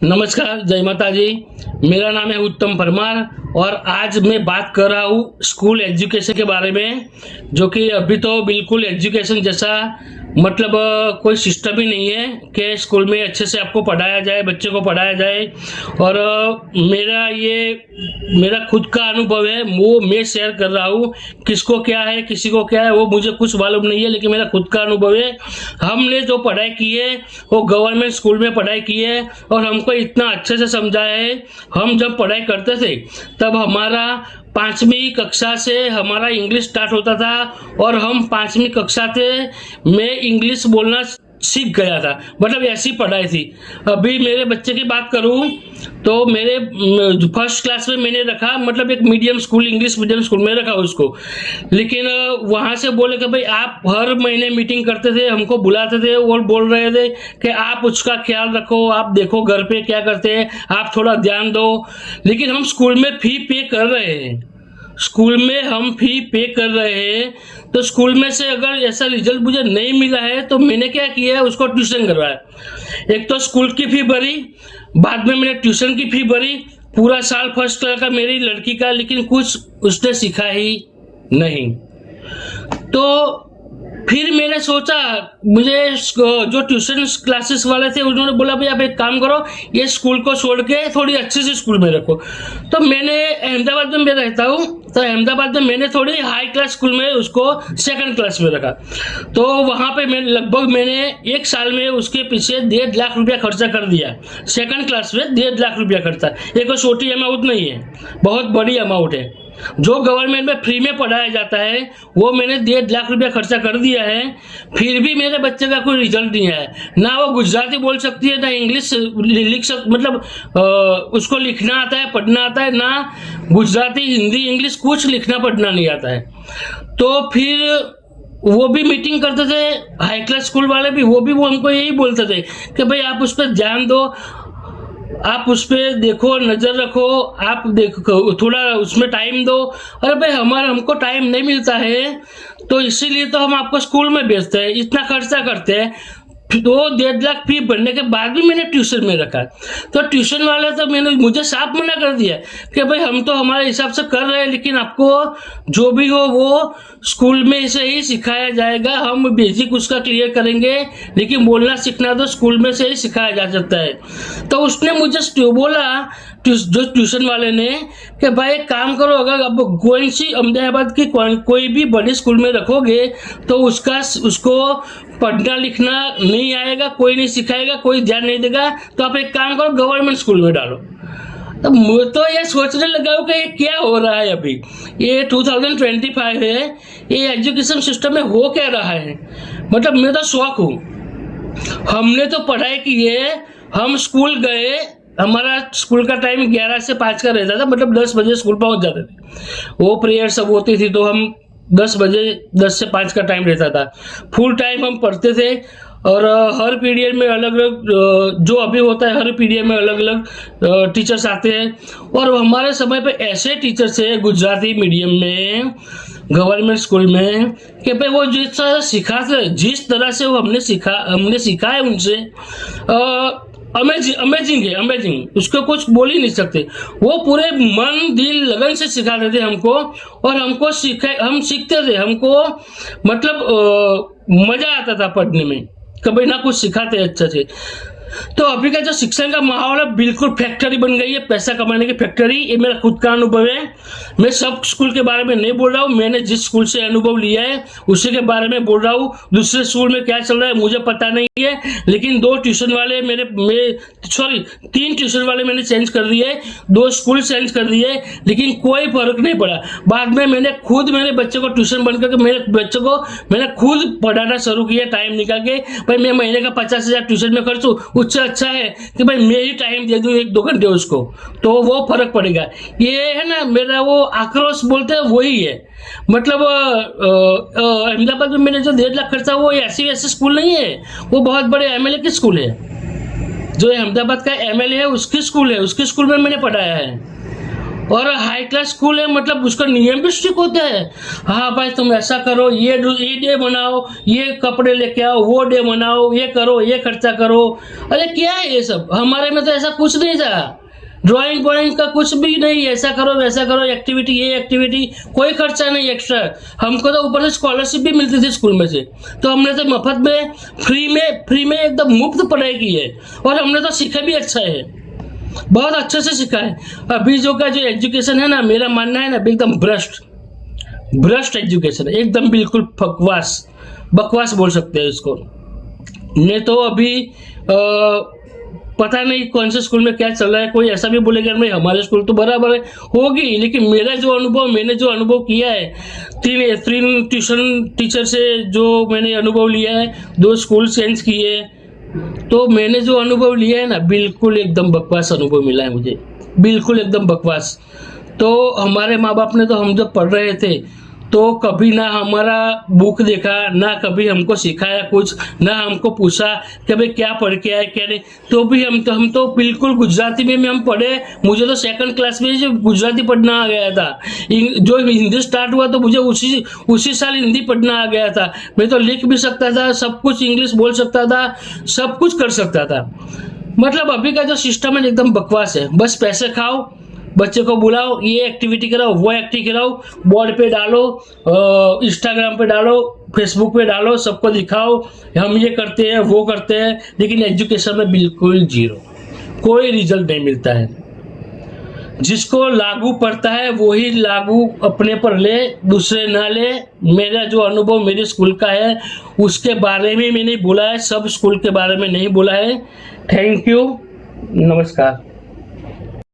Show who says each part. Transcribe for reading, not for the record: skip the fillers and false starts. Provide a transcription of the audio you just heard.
Speaker 1: नमस्कार, जय माता जी। मेरा नाम है उत्तम परमार और आज मैं बात कर रहा हूँ स्कूल एजुकेशन के बारे में, जो कि अभी तो बिल्कुल एजुकेशन जैसा मतलब कोई सिस्टम ही नहीं है कि स्कूल में अच्छे से आपको पढ़ाया जाए, बच्चे को पढ़ाया जाए। और मेरा खुद का अनुभव है, वो मैं शेयर कर रहा हूँ। किसको क्या है, किसी को क्या है, वो मुझे कुछ मालूम नहीं है, लेकिन मेरा खुद का अनुभव है। हमने जो पढ़ाई की है वो गवर्नमेंट स्कूल में पढ़ाई की है और हमको इतना अच्छे से समझाया है। हम जब पढ़ाई करते थे तब हमारा 5वीं कक्षा से हमारा इंग्लिश स्टार्ट होता था और हम 5वीं कक्षा से मैं इंग्लिश बोलना सीख गया था। मतलब ऐसी पढ़ाई थी। अभी मेरे बच्चे की बात करूं तो मेरे फर्स्ट क्लास में मैंने रखा, मतलब एक medium school, English medium school में रखा उसको। लेकिन वहां से बोले कि भाई आप हर महीने मीटिंग करते थे, हमको बुलाते थे और बोल रहे थे कि आप उसका ख्याल रखो, आप देखो घर पे क्या करते हैं, आप थोड़ा ध्यान दो। लेकिन हम स्कूल में फी पे कर रहे हैं, स्कूल में हम फी पे कर रहे हैं, तो स्कूल में से अगर ऐसा रिजल्ट मुझे नहीं मिला है तो मैंने क्या किया है, उसको ट्यूशन करवाया। एक तो स्कूल की फी भरी, बाद में मैंने ट्यूशन की फी भरी, पूरा साल फर्स्ट क्लास का मेरी लड़की का, लेकिन कुछ उसने सीखा ही नहीं। तो फिर मैंने सोचा, मुझे जो ट्यूशन क्लासेस वाले थे उन्होंने बोला भाई आप एक काम करो, ये स्कूल को छोड़ के थोड़ी अच्छे से स्कूल में रखो। तो मैंने अहमदाबाद में मैं रहता हूँ, तो अहमदाबाद में मैंने थोड़ी हाई क्लास स्कूल में उसको सेकंड क्लास में रखा। तो वहाँ पे मैंने एक साल में उसके पीछे 1.5 लाख रुपया खर्चा कर दिया। सेकंड क्लास में 1.5 लाख रुपया खर्चा, ये कोई छोटी अमाउंट नहीं है, बहुत बड़ी अमाउंट है। जो गवर्नमेंट में फ्री में पढ़ाया जाता है वो मैंने 1.5 लाख रुपया खर्चा कर दिया है, फिर भी मेरे बच्चे का कोई रिजल्ट नहीं आया। ना वो गुजराती बोल सकती है, ना इंग्लिश लिख मतलब उसको लिखना आता है, पढ़ना आता है, ना गुजराती, हिंदी, इंग्लिश कुछ लिखना पढ़ना नहीं आता है। तो फिर वो भी मीटिंग करते थे, हाई क्लास स्कूल वाले भी, वो हमको यही बोलते थे कि भाई आप उस पर ध्यान दो, आप उस पर देखो, नजर रखो, आप देखो, थोड़ा उसमें टाइम दो। अरे भाई हमको टाइम नहीं मिलता है, तो इसीलिए तो हम आपको स्कूल में भेजते हैं, इतना खर्चा करते हैं। तो 1.5 लाख फी भरने के बाद भी मैंने ट्यूशन में रखा। तो ट्यूशन वाले तो मुझे साफ मना कर दिया कि भाई हम तो हमारे हिसाब से कर रहे हैं, लेकिन आपको जो भी हो वो स्कूल में से ही सिखाया जाएगा, हम बेसिक उसका क्लियर करेंगे, लेकिन बोलना सीखना तो स्कूल में से ही सिखाया जा सकता है। तो उसने मुझे बोला, जो ट्यूशन वाले ने, कि भाई एक काम करो, अगर अब कोई सी अहमदाबाद की कोई भी बड़ी स्कूल में रखोगे तो उसको पढ़ना लिखना नहीं आएगा, कोई नहीं सिखाएगा, कोई ध्यान नहीं देगा, तो आप एक काम करो गवर्नमेंट स्कूल में डालो। तो मैं तो ये सोचने लगा हूँ कि ये क्या हो रहा है। अभी ये 2025 है, ये एजुकेशन सिस्टम में हो क्या रहा है। मतलब मैं तो शौक हूँ। हमने तो पढ़ाई की है, हम स्कूल गए, हमारा स्कूल का टाइम 11 से 5 का रहता था, मतलब 10 बजे स्कूल पहुंच जाते थे। वो प्रेयर सब होती थी तो हम 10 बजे, 10 से 5 का टाइम रहता था। फुल टाइम हम पढ़ते थे और हर पीरियड में अलग अलग, जो अभी होता है हर पीरियड में अलग अलग टीचर्स आते हैं। और हमारे समय पे ऐसे टीचर्स है गुजराती मीडियम में, गवर्नमेंट स्कूल में, कि भाई वो जिस तरह सिखाते, जिस तरह से वो हमने सीखा है उनसे, अमेजिंग है, अमेजिंग, उसको कुछ बोल ही नहीं सकते। वो पूरे मन दिल लगन से सिखाते थे हमको, और हम सीखते थे, हमको मतलब मजा आता था पढ़ने में, कभी ना कुछ सिखाते अच्छे से। तो अभी का जो शिक्षण का माहौल है बिल्कुल फैक्ट्री बन गई है, पैसा कमाने की फैक्ट्री। ये मेरा खुद का अनुभव है, मैं सब स्कूल के बारे में नहीं बोल रहा हूँ, मैंने जिस स्कूल से अनुभव लिया है उसी के बारे में बोल रहा हूँ। दूसरे स्कूल में क्या चल रहा है मुझे पता नहीं है, लेकिन 3 ट्यूशन वाले मैंने चेंज कर दिए, 2 स्कूल चेंज कर दिए, लेकिन कोई फर्क नहीं पड़ा। बाद में मैंने खुद मेरे बच्चे को ट्यूशन बंद करके मेरे बच्चे को मैंने खुद पढ़ाना शुरू किया, टाइम निकाल के। भाई मैं महीने का 50,000 ट्यूशन में खर्चूं, उससे अच्छा है कि भाई मैं ही टाइम दे दूं 1-2 घंटे उसको, तो वो फर्क पड़ेगा। ये है ना, मेरा वो आक्रोश बोलते हैं वही है। मतलब अहमदाबाद में मैंने जो 1.5 लाख खर्चा, वो ऐसी स्कूल नहीं है, वो बहुत बड़े एमएलए की स्कूल है। जो अहमदाबाद का एमएलए है उसकी स्कूल है, उसकी स्कूल में मैंने पढ़ाया है। और हाई क्लास स्कूल है, मतलब उसका नियम भी स्ट्रिक्ट होता है। हाँ भाई तुम ऐसा करो, ये डे बनाओ, ये कपड़े लेके आओ, वो डे बनाओ, ये करो, ये खर्चा करो। अरे क्या है ये सब? हमारे में तो ऐसा कुछ नहीं था। ड्राइंग वॉइंग का कुछ भी नहीं, ऐसा करो वैसा करो, एक्टिविटी ये एक्टिविटी, कोई खर्चा नहीं एक्स्ट्रा। हमको तो ऊपर से स्कॉलरशिप भी मिलती थी स्कूल में से, तो हमने तो मफत में फ्री में एकदम मुफ्त पढ़ाई की है, और हमने तो सीखा भी अच्छा है, बहुत अच्छे से सीखा है। अभी जो का जो एजुकेशन है ना, मेरा मानना है ना, एकदम भ्रष्ट एजुकेशन है, एकदम बिल्कुल बकवास बोल सकते हैं इसको। मैं तो अभी पता नहीं कौन से स्कूल में क्या चल रहा है, कोई ऐसा भी बोलेगा नहीं हमारे स्कूल तो बराबर है, होगी, लेकिन मैंने जो अनुभव किया है, तीन ट्यूशन टीचर से जो मैंने अनुभव लिया है, 2 स्कूल चेंज किए, तो मैंने जो अनुभव लिया है ना, बिल्कुल एकदम बकवास अनुभव मिला है मुझे, बिल्कुल एकदम बकवास। तो हमारे माँ बाप ने तो हम जब पढ़ रहे थे तो कभी ना हमारा बुक देखा, ना कभी हमको सिखाया कुछ, ना हमको पूछा कि भाई क्या पढ़ के आए क्या नहीं। तो भी हम तो बिल्कुल गुजराती में हम पढ़े। मुझे तो 2nd क्लास में जो गुजराती पढ़ना आ गया था, जो हिंदी स्टार्ट हुआ तो मुझे उसी साल हिंदी पढ़ना आ गया था। मैं तो लिख भी सकता था, सब कुछ इंग्लिश बोल सकता था, सब कुछ कर सकता था। मतलब अभी का जो सिस्टम है एकदम बकवास है। बस पैसे खाओ, बच्चे को बुलाओ, ये एक्टिविटी कराओ, वो एक्टिविटी कराओ, बोर्ड पे डालो, इंस्टाग्राम पे डालो, फेसबुक पे डालो, सबको दिखाओ हम ये करते हैं वो करते हैं, लेकिन एजुकेशन में बिल्कुल जीरो, कोई रिजल्ट नहीं मिलता है। जिसको लागू पड़ता है वही लागू अपने पर ले, दूसरे ना ले। मेरा जो अनुभव मेरे स्कूल का है उसके बारे में मैंने बोला है, सब स्कूल के बारे में नहीं बोला है। थैंक यू, नमस्कार।